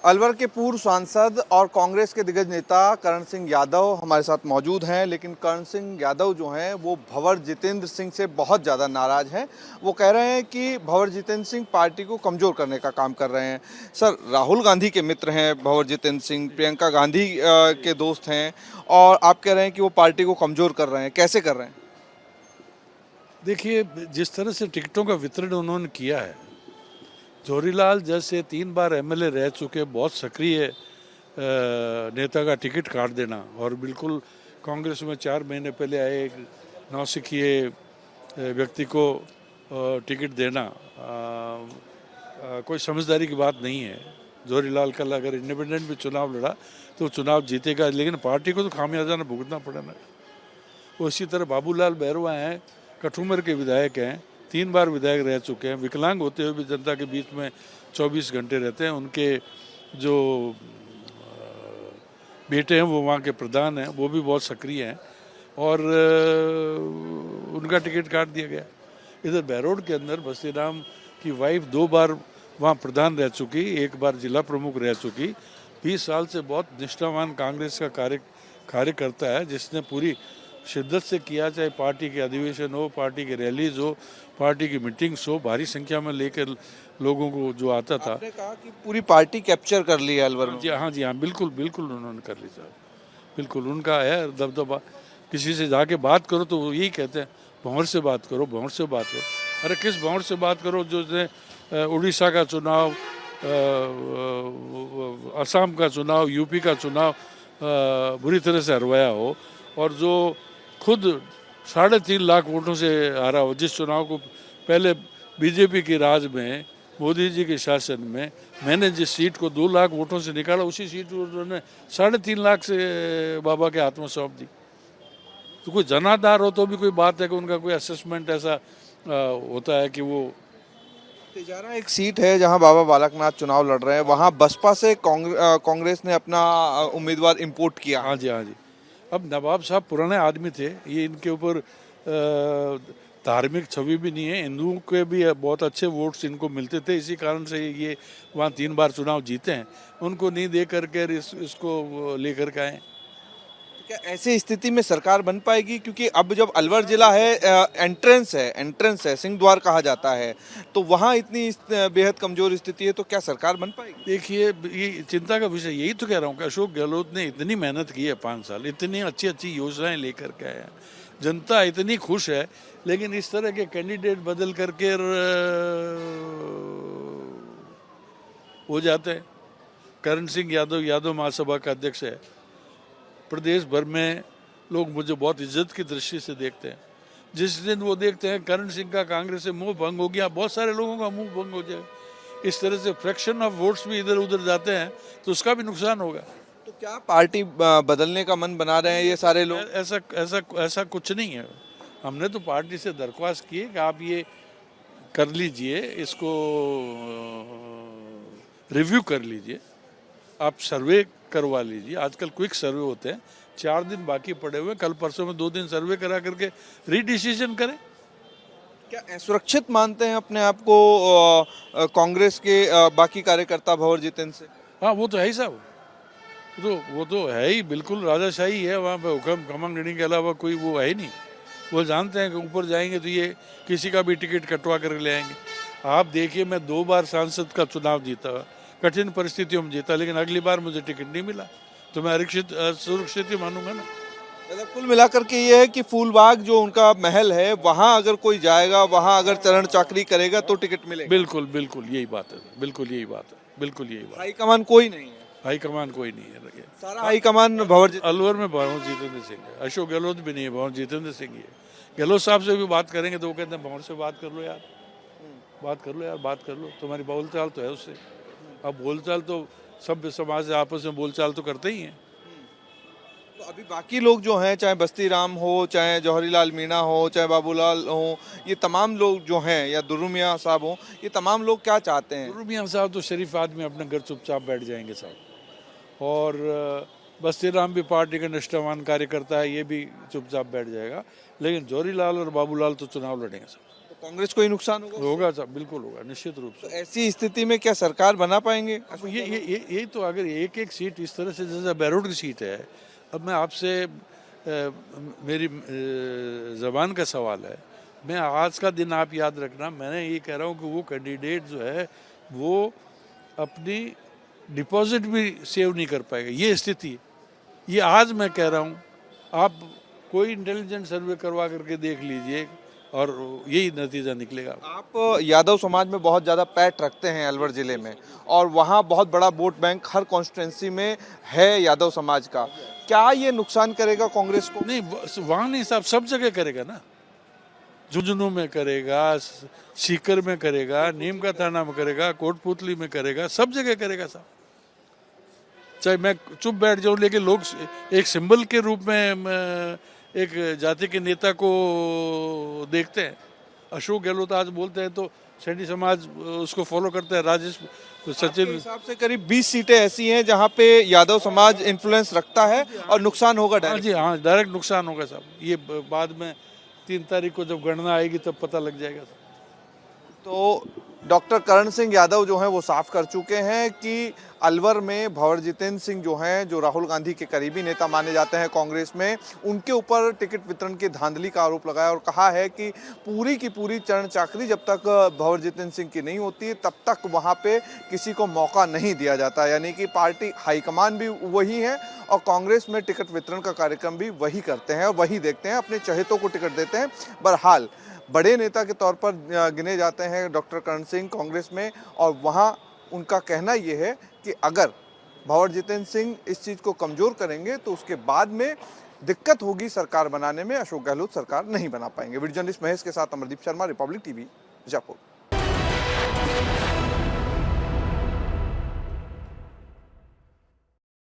अलवर के पूर्व सांसद और कांग्रेस के दिग्गज नेता करण सिंह यादव हमारे साथ मौजूद हैं, लेकिन करण सिंह यादव जो हैं वो भंवर जितेंद्र सिंह से बहुत ज़्यादा नाराज हैं। वो कह रहे हैं कि भंवर जितेंद्र सिंह पार्टी को कमज़ोर करने का काम कर रहे हैं। सर, राहुल गांधी के मित्र हैं भंवर जितेंद्र सिंह, प्रियंका गांधी के दोस्त हैं, और आप कह रहे हैं कि वो पार्टी को कमज़ोर कर रहे हैं। कैसे कर रहे हैं? देखिए, जिस तरह से टिकटों का वितरण उन्होंने किया है, जोरीलाल जैसे 3 बार एमएलए रह चुके बहुत सक्रिय नेता का टिकट काट देना और बिल्कुल कांग्रेस में 4 महीने पहले आए एक नौसिखिए व्यक्ति को टिकट देना कोई समझदारी की बात नहीं है। जोरीलाल कल अगर इंडिपेंडेंट भी चुनाव लड़ा तो चुनाव जीतेगा, लेकिन पार्टी को तो खामियाजा भुगतना पड़ेगा। वो इसी तरह बाबूलाल बैरवा हैं, कठूमर के विधायक हैं, 3 बार विधायक रह चुके हैं, विकलांग होते हुए भी जनता के बीच में 24 घंटे रहते हैं। उनके जो बेटे हैं वो वहाँ के प्रधान हैं, वो भी बहुत सक्रिय हैं और उनका टिकट काट दिया गया। इधर बहरोड के अंदर बस्ती राम की वाइफ 2 बार वहाँ प्रधान रह चुकी, 1 बार जिला प्रमुख रह चुकी, 20 साल से बहुत निष्ठावान कांग्रेस का कार्यकर्ता है, जिसने पूरी शिद्दत से किया, चाहे पार्टी के अधिवेशन हो, पार्टी की रैलीज हो, पार्टी की मीटिंग्स हो, भारी संख्या में लेकर लोगों को जो आता था। आपने कहा कि पूरी पार्टी कैप्चर कर ली है अलवर में। जी हाँ, बिल्कुल बिल्कुल उन्होंने कर ली साहब, बिल्कुल उनका है दबदबा। किसी से जाके बात करो तो वो यही कहते हैं, भंवर से बात करो, भंवर से बात करो। अरे किस भंवर से बात करो जो उड़ीसा का चुनाव, असम का चुनाव, यूपी का चुनाव बुरी तरह से हरवाया हो, और जो खुद 3.5 लाख वोटों से हारा हो। जिस चुनाव को पहले बीजेपी की राज में, मोदी जी के शासन में, मैंने जिस सीट को 2 लाख वोटों से निकाला, उसी सीट को उन्होंने 3.5 लाख से बाबा के हाथ में सौंप दी। तो कोई जनाधार हो तो भी कोई बात है कि उनका कोई असेसमेंट ऐसा होता है कि वो। तिजारा एक सीट है जहां बाबा बालकनाथ चुनाव लड़ रहे हैं, वहां बसपा से कांग्रेस ने अपना उम्मीदवार इंपोर्ट किया। हाँ जी। अब नवाब साहब पुराने आदमी थे, ये इनके ऊपर धार्मिक छवि भी नहीं है, हिंदुओं के भी बहुत अच्छे वोट्स इनको मिलते थे, इसी कारण से ये वहाँ 3 बार चुनाव जीते हैं। उनको नहीं दे करके इसको लेकर के आए। क्या ऐसी स्थिति में सरकार बन पाएगी? क्योंकि अब जब अलवर जिला है, एंट्रेंस है, सिंह द्वार कहा जाता है, तो वहाँ इतनी बेहद कमजोर स्थिति है, तो क्या सरकार बन पाएगी? देखिए, ये चिंता का विषय, यही तो कह रहा हूँ कि अशोक गहलोत ने इतनी मेहनत की है, 5 साल इतनी अच्छी अच्छी योजनाएं लेकर के आए हैं, जनता इतनी खुश है, लेकिन इस तरह के कैंडिडेट बदल करके हो जाते हैं। करण सिंह यादव महासभा का अध्यक्ष है, प्रदेश भर में लोग मुझे बहुत इज्जत की दृष्टि से देखते हैं। जिस दिन वो देखते हैं करण सिंह का कांग्रेस से मुंह भंग हो गया, बहुत सारे लोगों का मुंह भंग हो जाए, इस तरह से फ्रैक्शन ऑफ वोट्स भी इधर उधर जाते हैं, तो उसका भी नुकसान होगा। तो क्या पार्टी बदलने का मन बना रहे हैं ये सारे लोग? ऐसा ऐसा ऐसा कुछ नहीं है। हमने तो पार्टी से दरख्वास्त की है कि आप ये कर लीजिए, इसको रिव्यू कर लीजिए, आप सर्वे करवा लीजिए। आजकल क्विक सर्वे होते हैं, 4 दिन बाकी पड़े हुए, कल परसों में 2 दिन सर्वे करा करके रीडिसीजन करें। क्या असुरक्षित मानते हैं अपने आप को कांग्रेस के बाकी कार्यकर्ता भंवर जितेंद्र से? हाँ, वो तो है ही साहब, वो तो है ही, बिल्कुल राजाशाही है वहाँ पे, हुक्म खमंगनी के अलावा कोई वो है ही नहीं। वो जानते हैं कि ऊपर जाएंगे तो ये किसी का भी टिकट कटवा कर ले आएंगे। आप देखिए, मैं 2 बार सांसद का चुनाव जीता, कठिन परिस्थितियों में जीता, लेकिन अगली बार मुझे टिकट नहीं मिला, तो मैं सुरक्षित ही मानूंगा ना। मतलब कुल मिलाकर के ये है कि फूलबाग जो उनका महल है, वहां अगर कोई जाएगा, वहां अगर चरण चाकरी करेगा तो टिकट मिलेगा। बिल्कुल बिल्कुल यही बात है, बिल्कुल यही बात है, बिल्कुल यही बात। हाईकमान कोई नहीं है? हाईकमान कोई नहीं है, देखिए सारा हाईकमान भंवर अलवर में भंवर जितेंद्र सिंह है, अशोक गहलोत भी नहीं है, भंवर जितेंद्र सिंह ही है। गहलोत साहब से भी बात करेंगे तो वो कहते हैं भंवर से बात कर लो यार, बात कर लो यार, बात कर लो, तुम्हारी बोलचाल तो है उससे। अब बोलचाल तो सभ्य समाज से आपस में बोलचाल तो करते ही हैं। तो अभी बाकी लोग जो हैं, चाहे बस्ती राम हो, चाहे जौहरीलाल मीणा हो, चाहे बाबूलाल हो, ये तमाम लोग जो हैं, या दुर्रू मियां साहब हो, ये तमाम लोग क्या चाहते हैं? दुर्रू मियां साहब तो शरीफ आदमी अपने घर चुपचाप बैठ जाएंगे साहब, और बस्ती राम भी पार्टी का निष्ठावान कार्यकर्ता है, ये भी चुपचाप बैठ जाएगा, लेकिन जौहरीलाल और बाबूलाल तो चुनाव लड़ेंगे साहब। तो कांग्रेस को ही नुकसान होगा। होगा साहब, बिल्कुल होगा, निश्चित रूप तो से। ऐसी स्थिति में क्या सरकार बना पाएंगे? अब ये तो अगर एक एक सीट इस तरह से, जैसे बैरोड की सीट है, अब मैं आपसे मेरी जबान का सवाल है, मैं आज का दिन आप याद रखना, मैंने ये कह रहा हूँ कि वो कैंडिडेट जो है वो अपनी डिपॉजिट भी सेव नहीं कर पाएगा, ये स्थिति है। ये आज मैं कह रहा हूँ, आप कोई इंटेलिजेंट सर्वे करवा करके देख लीजिए और यही नतीजा निकलेगा। आप यादव समाज में बहुत ज़्यादा पैठ रखते हैं अलवर ज़िले में, और वहाँ बहुत बड़ा वोट बैंक हर कॉन्स्टिट्यूंसी में है यादव समाज का। क्या ये नुकसान करेगा कांग्रेस को? नहीं, वहाँ नहीं साहब, सब जगह करेगा ना। झुंझुनू में करेगा, सीकर में करेगा, नीम का थाना में करेगा, कोटपुतली में करेगा, सब जगह करेगा साहब। चाहे मैं चुप बैठ जाऊं, लेकिन लोग एक सिंबल के रूप में एक जाति के नेता को देखते हैं। अशोक गहलोत आज बोलते हैं तो सैनी समाज उसको फॉलो करता है। राजेश आपके सचिन, हिसाब से करीब 20 सीटें ऐसी हैं जहाँ पे यादव समाज इन्फ्लुएंस रखता है और नुकसान होगा हाँ डायरेक्ट। जी हाँ, डायरेक्ट नुकसान होगा साहब। ये बाद में 3 तारीख को जब गणना आएगी तब पता लग जाएगा। तो डॉक्टर करण सिंह यादव जो हैं वो साफ कर चुके हैं कि अलवर में भंवर जितेंद्र सिंह जो हैं, जो राहुल गांधी के करीबी नेता माने जाते हैं कांग्रेस में, उनके ऊपर टिकट वितरण की धांधली का आरोप लगाया और कहा है कि पूरी की पूरी चरण चाकरी जब तक भंवर जितेंद्र सिंह की नहीं होती तब तक वहां पे किसी को मौका नहीं दिया जाता। यानी कि पार्टी हाईकमान भी वही है और कांग्रेस में टिकट वितरण का कार्यक्रम भी वही करते हैं और वही देखते हैं, अपने चहेतों को टिकट देते हैं। बहरहाल बड़े नेता के तौर पर गिने जाते हैं डॉक्टर करण सिंह कांग्रेस में, और वहाँ उनका कहना ये है कि अगर भंवर जितेंद्र सिंह इस चीज़ को कमज़ोर करेंगे तो उसके बाद में दिक्कत होगी सरकार बनाने में, अशोक गहलोत सरकार नहीं बना पाएंगे। वीडियो जर्नलिस्ट महेश के साथ अमरदीप शर्मा, रिपब्लिक टीवी, जयपुर।